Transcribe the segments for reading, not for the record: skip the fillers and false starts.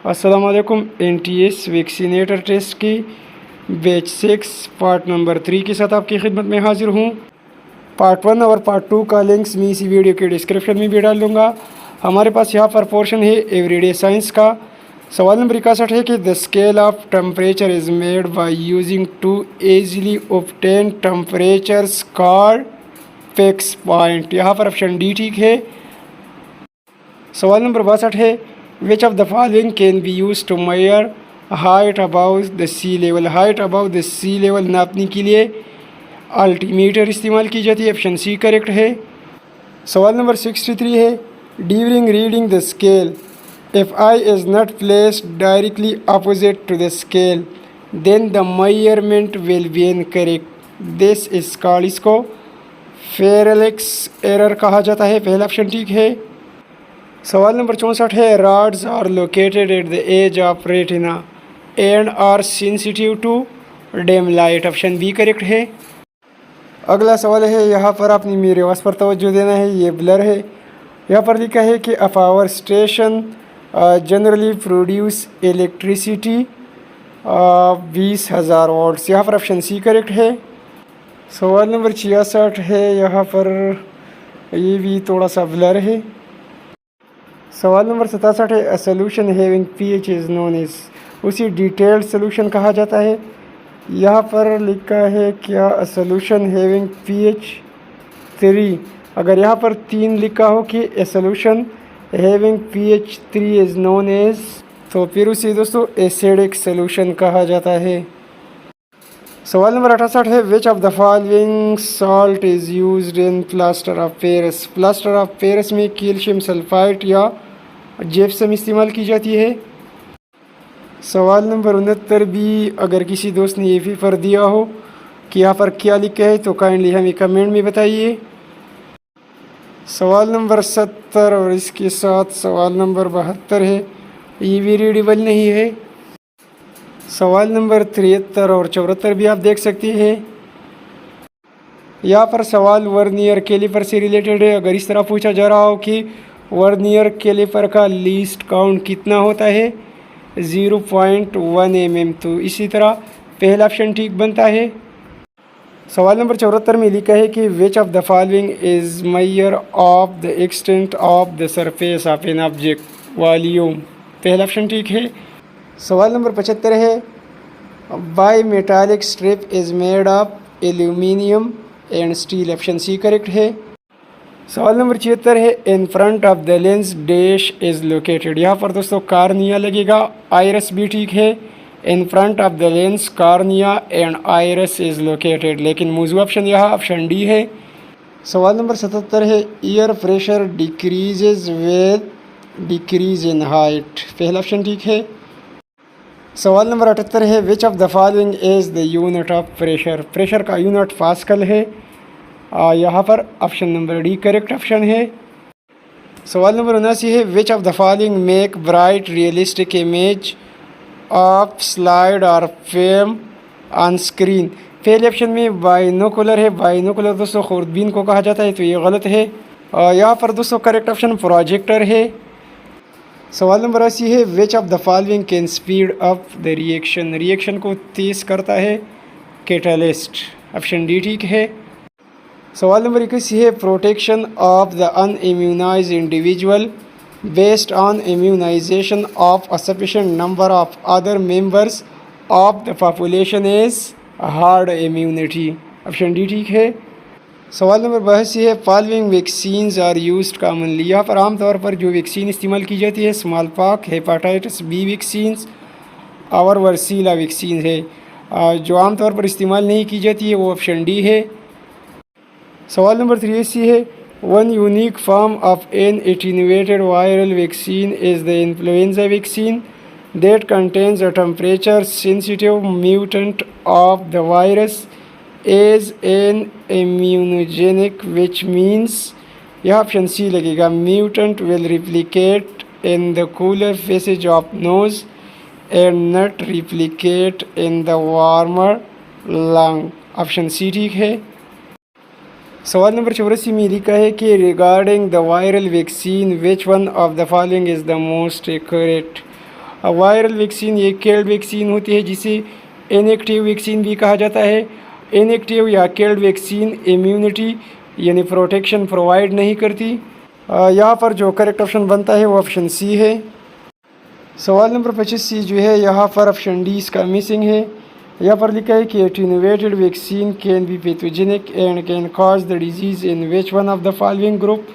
अस्सलामुअलैकुम। NTS vaccinator test की batch 6 part number 3 के साथ आपकी खिदमत में हाजिर हूँ। पार्ट 1 और पार्ट 2 का लिंक्स मैं इसी वीडियो के डिस्क्रिप्शन में भी डाल दूँगा। हमारे पास यहाँ पर पोर्शन है एवरीडे साइंस का। सवाल नंबर 61 है कि the scale of temperature is made by using two easily obtain temperatures called fix point. यहाँ पर ऑप्शन डी ठीक है। सवाल नंबर 62 है which of the following can be use to measure height above the sea level. Height above the sea level नापने के लिए altimeter इस्तेमाल की जाती है। ऑप्शन सी करेक्ट है। सवाल नंबर 63 है during reading the scale if I is not placed directly opposite to the scale then the measurement will be incorrect. This is called, इसको फेरेलिक्स एरर कहा जाता है। पहला ऑप्शन ठीक है। सवाल नंबर 64 है rods are located at the edge of retina and are sensitive to dim light. Option B correct है। अगला सवाल है, यहाँ पर आपने मेरे आवाज़ पर तवज्जो देना है, ये ब्लर है। यहाँ पर लिखा है कि a power station generally produce electricity 20,000 watts. यहाँ पर ऑप्शन सी करेक्ट है। सवाल नंबर 66 है, यहाँ पर ये भी थोड़ा सा ब्लर है। सवाल नंबर 67 है a solution having pH is known as, उसी डिटेल्ड सोल्यूशन कहा जाता है। यहाँ पर लिखा है क्या अ सोल्यूशन हैविंग पीएच 3, अगर यहाँ पर 3 लिखा हो कि a solution having pH 3 is known as, तो फिर उसे दोस्तों एसिडिक सोल्यूशन कहा जाता है। सवाल नंबर 68 है which of the following salt is used in plaster of Paris. Plaster of Paris में कैल्शियम सल्फाइड या जिप्सम इस्तेमाल की जाती है। सवाल नंबर 69 भी अगर किसी दोस्त ने ये पेपर दिया हो कि यहाँ पर क्या लिखा है तो काइंडली हमें कमेंट में बताइए। सवाल नंबर 70 और इसके साथ सवाल नंबर 72 है, ये भी रीडेबल नहीं है। सवाल नंबर 73 और 74 भी आप देख सकते हैं। यहाँ पर सवाल वर्नियर कैलिपर से रिलेटेड है। अगर इस तरह पूछा जा रहा हो कि वर्नियर कैलिपर का लीस्ट काउंट कितना होता है 0.1 mm, तो इसी तरह पहला ऑप्शन ठीक बनता है। सवाल नंबर 74 में लिखा है कि which of the following is measure of the extent of the surface of an object volume. पहला ऑप्शन ठीक है। सवाल नंबर 75 है bimetallic strip is made of aluminium and steel. Option C correct है। सवाल नंबर 76 है in front of the lens dash is located. यहाँ पर दोस्तों कार्निया लगेगा, आइरस भी ठीक है। In front of the lens cornea and iris is located, लेकिन मौजूद ऑप्शन यहाँ ऑप्शन डी है। सवाल नंबर 77 है air pressure decreases with decrease in height. पहला ऑप्शन ठीक है। सवाल नंबर 78 है which of the following is the unit of pressure. Pressure का यूनिट पास्कल है। यहाँ पर option number D correct option है। सवाल नंबर 79 है which of the following make bright realistic image of slide और फिल्म ऑन स्क्रीन। पहले option में बाइनोकुलर है। बाइनोकुलर दोस्तों खुर्दबीन को कहा जाता है, तो ये गलत है। यहाँ पर दोस्तों करेक्ट ऑप्शन प्रोजेक्टर है। सवाल नंबर 80 है which of the following can speed up the reaction. Reaction को तेज़ करता है कैटलिस्ट। ऑप्शन डी ठीक है। सवाल नंबर 21 है protection of the unimmunized individual based on immunization of a sufficient number of other members of the population is herd immunity. Option D ठीक है। सवाल नंबर 82 है following vaccines are used commonly. यहाँ पर आमतौर पर जो वैक्सीन इस्तेमाल की जाती है small pox, hepatitis B vaccines और वर्सीला वैक्सीन है। जो आमतौर पर इस्तेमाल नहीं की जाती है वो ऑप्शन डी है। सवाल नंबर 83 है one unique form of an attenuated viral vaccine is the influenza vaccine that contains a temperature sensitive mutant of the virus as an immunogenic which means, यह ऑप्शन सी लगेगा mutant will replicate in the cooler passage of nose and not replicate in the warmer lung. Option C ठीक है। सवाल number 84 में लिखा है कि regarding the viral vaccine which one of the following is the most accurate. Viral vaccine एक killed vaccine होती है जिसे इनएक्टिव वैक्सीन भी कहा जाता है। इनएक्टिव या किल्ड वैक्सीन इम्यूनिटी यानी प्रोटेक्शन प्रोवाइड नहीं करती। यहाँ पर जो करेक्ट ऑप्शन बनता है वो ऑप्शन सी है। सवाल नंबर 25 जो है यहाँ पर ऑप्शन डी इसका मिसिंग है। यहाँ पर लिखा है कि attenuated vaccine can be pathogenic and can cause the disease in which one of the following group.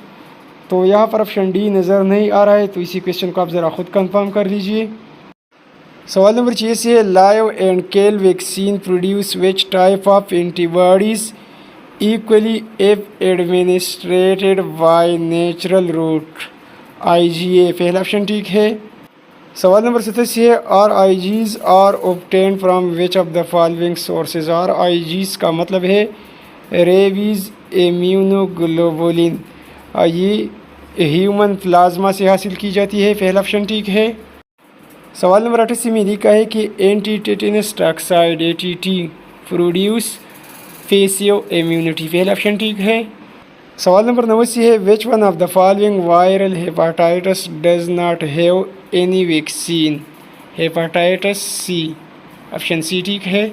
तो यहाँ पर ऑप्शन डी नज़र नहीं आ रहा है, तो इसी क्वेश्चन को आप ज़रा खुद कंफर्म कर लीजिए। सवाल नंबर 6 है live and kill vaccine produce which type of antibodies equally if administered by natural route. IgA पहला ऑप्शन ठीक है। सवाल नंबर 27 है RIGs are obtained from which of the following sources. RIGs का मतलब है रेबीज़ इम्यूनोग्लोबुलिन, ये ह्यूमन प्लाज्मा से हासिल की जाती है, पहला ऑप्शन ठीक है। सवाल नंबर 88 में लिखा है कि anti tetanus toxoid ATT produce passive immunity, पहला ऑप्शन ठीक है। सवाल नंबर 89 है which one of the following viral hepatitis does not have any vaccine. Hepatitis C, option C ठीक है।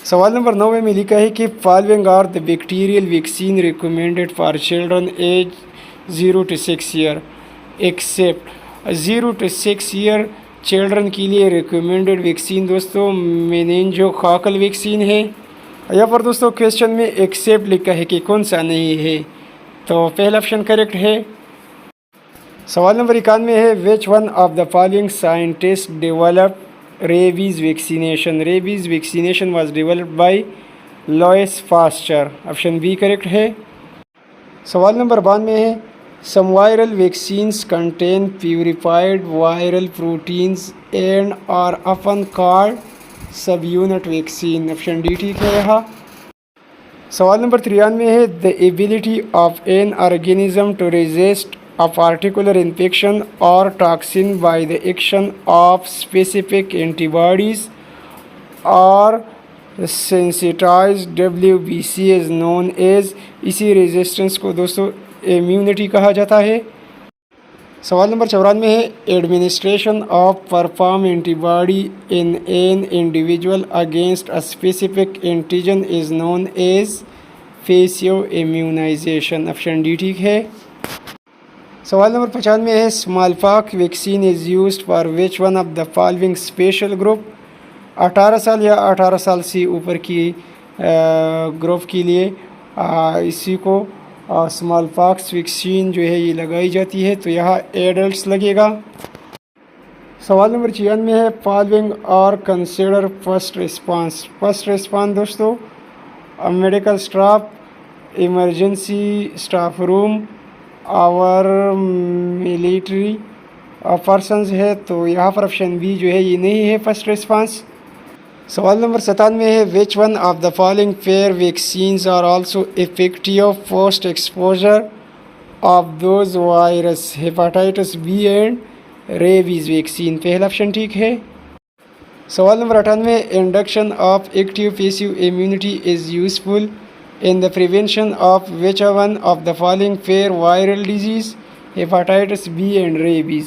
सवाल नंबर 9 में लिखा है कि following are the bacterial vaccine recommended for children age 0 to 6 year except. 0 to 6 year children के लिए recommended vaccine दोस्तों मेनिंजोकोकल वैक्सीन है। यहाँ पर दोस्तों क्वेश्चन में एक्सेप्ट लिखा है कि कौन सा नहीं है, तो पहला ऑप्शन करेक्ट है। सवाल नंबर 91 है which one of the following scientist develop rabies vaccination. Rabies vaccination was developed by Louis Pasteur, option B correct है। सवाल नंबर 92 है some viral vaccines contain purified viral proteins and are often called subunit vaccine, option D ठीक है यहाँ। सवाल number 93 है the ability of an organism to resist a particular infection or toxin by the action of specific antibodies or sensitized WBC is known as। इसी resistance को दोस्तों immunity कहा जाता है। सवाल नंबर 94 है administration of preformed antibody in an individual against a specific antigen is known as passive immunization, option D ठीक है। सवाल नंबर 95 है small pox vaccine is used for which one of the following special group. 18 साल या 18 साल से ऊपर की ग्रुप के लिए इसी को स्मॉल पॉक्स वैक्सीन जो है ये लगाई जाती है, तो यहाँ एडल्ट्स लगेगा। सवाल नंबर 96 है following are consider first response. First response दोस्तों medical staff, emergency staff room और मिलिट्री पर्सनस है, तो यहाँ पर ऑप्शन बी जो है ये नहीं है फर्स्ट रिस्पांस। सवाल नंबर 97 है which one of the following fair vaccines are also effective post exposure of those virus. Hepatitis B and rabies vaccine, पहला ऑप्शन ठीक है। सवाल number 98 induction of active passive immunity is useful in the prevention of which one of the following fair viral disease। Hepatitis B and rabies,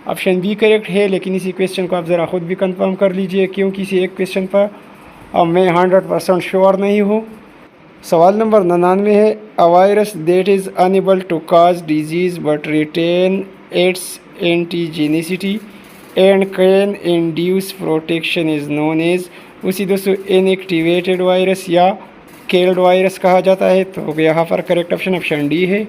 option B correct है। लेकिन इसी question को आप ज़रा खुद भी कंफर्म कर लीजिए क्योंकि इसी एक क्वेश्चन पर मैं 100% श्योर नहीं हूँ। सवाल नंबर 99 है a virus that is unable to cause disease but retain its antigenicity and can induce protection is known as. उसी दोस्तों इनएक्टिवेटेड वायरस या किल्ड वायरस कहा जाता है, तो यहाँ पर करेक्ट ऑप्शन डी है।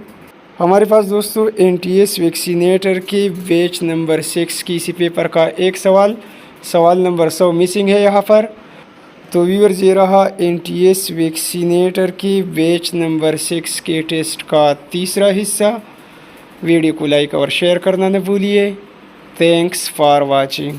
हमारे पास दोस्तों NTS वैक्सीनेटर के बैच नंबर 6 की इसी पेपर का एक सवाल नंबर 100 मिसिंग है यहाँ पर। तो व्यूअर्स ये रहा NTS वैक्सीनेटर के बैच नंबर 6 के टेस्ट का तीसरा हिस्सा। वीडियो को लाइक और शेयर करना न भूलिए। Thanks for watching.